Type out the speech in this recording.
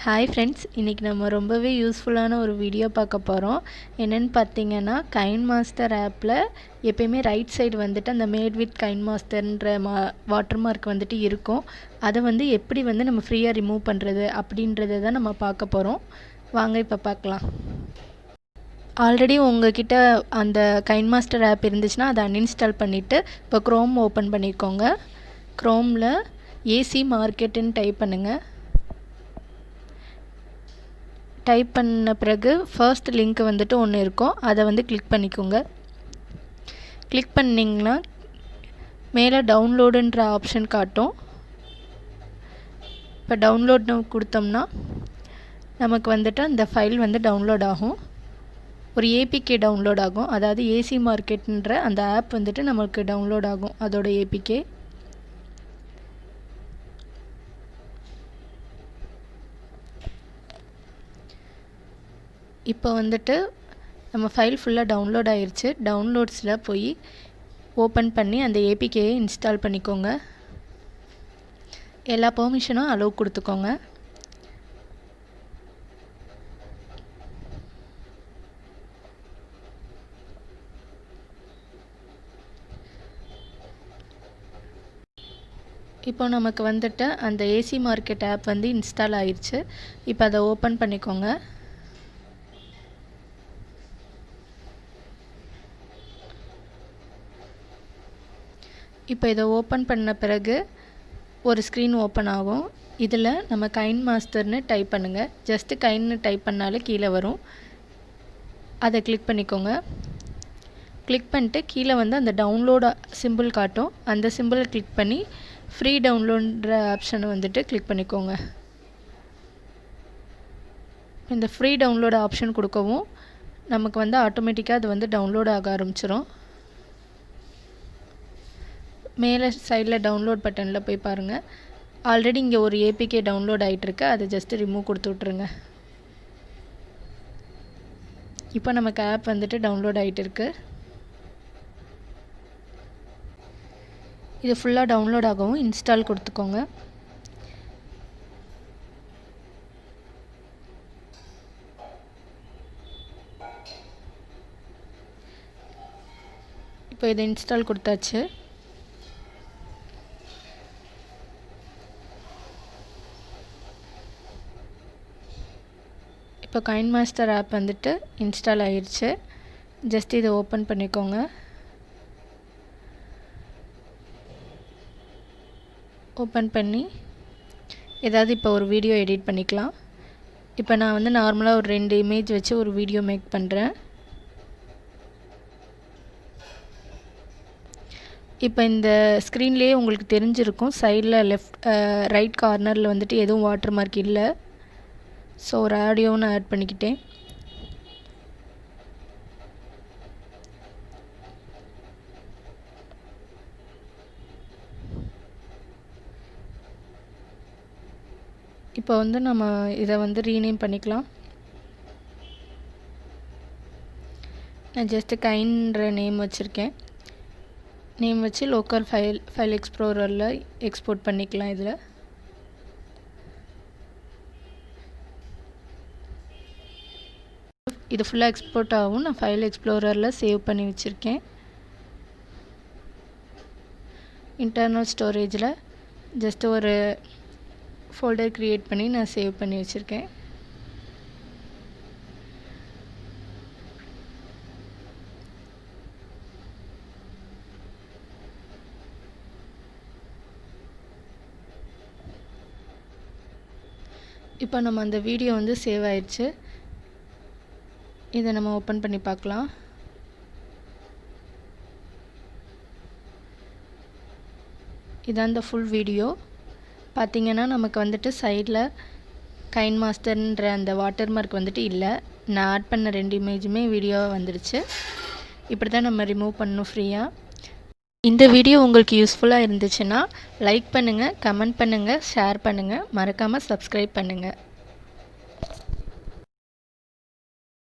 Hi friends, இன்றைக்கி நம்ம ரொம்பவே யூஸ்ஃபுல்லான ஒரு வீடியோ பார்க்க போகிறோம். என்னென்னு பார்த்தீங்கன்னா, கைன்மாஸ்டர் ஆப்பில் எப்பயுமே ரைட் சைடு வந்துட்டு அந்த மேட் வித் கைன்மாஸ்டர்ன்ற வாட்டர் மார்க் வந்துட்டு இருக்கும். அதை வந்து எப்படி வந்து நம்ம ஃப்ரீயாக ரிமூவ் பண்ணுறது அப்படின்றத தான் நம்ம பார்க்க போகிறோம். வாங்க இப்போ பார்க்கலாம். ஆல்ரெடி உங்கள்கிட்ட அந்த கைன்மாஸ்டர் ஆப் இருந்துச்சுன்னா அதை அன்இன்ஸ்டால் பண்ணிவிட்டு இப்போ க்ரோம் ஓப்பன் பண்ணிக்கோங்க. க்ரோமில் ஏசி மார்க்கெட்டுன்னு டைப் பண்ணுங்கள். டைப் பண்ண பிறகு ஃபர்ஸ்ட் லிங்க் வந்துட்டு ஒன்று இருக்கும், அதை வந்து கிளிக் பண்ணிக்கோங்க. கிளிக் பண்ணிங்கன்னா மேலே டவுன்லோடுன்ற ஆப்ஷன் காட்டும். இப்போ டவுன்லோட்னு கொடுத்தோம்னா நமக்கு வந்துட்டு அந்த ஃபைல் வந்து டவுன்லோட் ஆகும். ஒரு ஏபிகே டவுன்லோட் ஆகும், அதாவது ஏசி மார்க்கெட்ன்ற அந்த ஆப் வந்துட்டு நமக்கு டவுன்லோட் ஆகும், அதோட ஏபிகே. இப்போ வந்துட்டு நம்ம ஃபைல் ஃபுல்லாக டவுன்லோட் ஆகிருச்சு. டவுன்லோட்ஸில் போய் ஓப்பன் பண்ணி அந்த ஏபிகேயை இன்ஸ்டால் பண்ணிக்கோங்க. எல்லா பெர்மிஷனும் அலோவ் கொடுத்துக்கோங்க. இப்போ நமக்கு வந்துட்டு அந்த ஏசி மார்க்கெட் ஆப் வந்து இன்ஸ்டால் ஆகிருச்சு. இப்போ அதை ஓப்பன் பண்ணிக்கோங்க. இப்போ இதை ஓப்பன் பண்ண பிறகு ஒரு ஸ்க்ரீன் ஓப்பன் ஆகும். இதில் நம்ம கைன்மாஸ்டர்னு டைப் பண்ணுங்கள். ஜஸ்ட்டு கைன்னு டைப் பண்ணாலே கீழே வரும், அதை கிளிக் பண்ணிக்கோங்க. கிளிக் பண்ணிட்டு கீழே வந்து அந்த டவுன்லோட் சிம்பிள் காட்டும், அந்த சிம்பிளை கிளிக் பண்ணி ஃப்ரீ டவுன்லோடுன்ற ஆப்ஷனை வந்துட்டு கிளிக் பண்ணிக்கோங்க. இந்த ஃப்ரீ டவுன்லோட் ஆப்ஷன் கொடுக்கவும் நமக்கு வந்து ஆட்டோமேட்டிக்காக அது வந்து டவுன்லோட் ஆக ஆரம்பிச்சிடும். மேலே சைடில் டவுன்லோட் பட்டனில் போய் பாருங்கள். ஆல்ரெடி இங்கே ஒரு ஏபிகே டவுன்லோட் ஆகிட்டுருக்கு, அதை ஜஸ்ட்டு ரிமூவ் கொடுத்து விட்ருங்க. இப்போ நமக்கு ஆப் வந்துட்டு டவுன்லோட் ஆகிட்டு இருக்கு. இது ஃபுல்லாக டவுன்லோட் ஆகவும் இன்ஸ்டால் கொடுத்துக்கோங்க. இப்போ இதை இன்ஸ்டால் கொடுத்தாச்சு. இப்போ கைன்மாஸ்டர் ஆப் வந்துட்டு இன்ஸ்டால் ஆகிடுச்சு. ஜஸ்ட் இதை ஓப்பன் பண்ணிக்கோங்க. ஓப்பன் பண்ணி ஏதாவது இப்போ ஒரு வீடியோ எடிட் பண்ணிக்கலாம். இப்போ நான் வந்து நார்மலாக ஒரு 2 இமேஜ் வச்சு ஒரு வீடியோ மேக் பண்ணுறேன். இப்போ இந்த ஸ்க்ரீன்லேயே உங்களுக்கு தெரிஞ்சிருக்கும், சைடில் ரைட் கார்னரில் வந்துட்டு எதுவும் வாட்டர் மார்க் இல்லை. ஸோ ஒரு ஆடியோவும் நான் ஆட் பண்ணிக்கிட்டேன். இப்போ வந்து நம்ம இதை வந்து ரீநேம் பண்ணிக்கலாம். நான் ஜஸ்ட்டு கைன்ற நேம் வச்சுருக்கேன். நேம் வச்சு லோக்கல் ஃபைல் எக்ஸ்ப்ளோரரில் எக்ஸ்போர்ட் பண்ணிக்கலாம். இதில் இது ஃபுல்லாக எக்ஸ்போர்ட் ஆகும். நான் ஃபைல் எக்ஸ்ப்ளோரரில் சேவ் பண்ணி வச்சுருக்கேன். இன்டர்னல் ஸ்டோரேஜில் ஜஸ்ட் ஒரு ஃபோல்டர் க்ரியேட் பண்ணி நான் சேவ் பண்ணி வச்சுருக்கேன். இப்போ நம்ம அந்த வீடியோ வந்து சேவ் ஆயிடுச்சு. இதை நம்ம ஓப்பன் பண்ணி பார்க்கலாம். இதான் இந்த ஃபுல் வீடியோ. பார்த்திங்கன்னா நமக்கு வந்துட்டு சைடில் கைன்மாஸ்டர்ன்ற அந்த வாட்டர் மார்க் வந்துட்டு இல்லை. நான் ஆட் பண்ண 2 இமேஜுமே வீடியோவாக வந்துடுச்சு. இப்படி தான் நம்ம ரிமூவ் பண்ணணும் ஃப்ரீயாக. இந்த வீடியோ உங்களுக்கு யூஸ்ஃபுல்லாக இருந்துச்சுன்னா லைக் பண்ணுங்கள், கமெண்ட் பண்ணுங்கள், ஷேர் பண்ணுங்கள், மறக்காமல் சப்ஸ்கிரைப் பண்ணுங்கள்.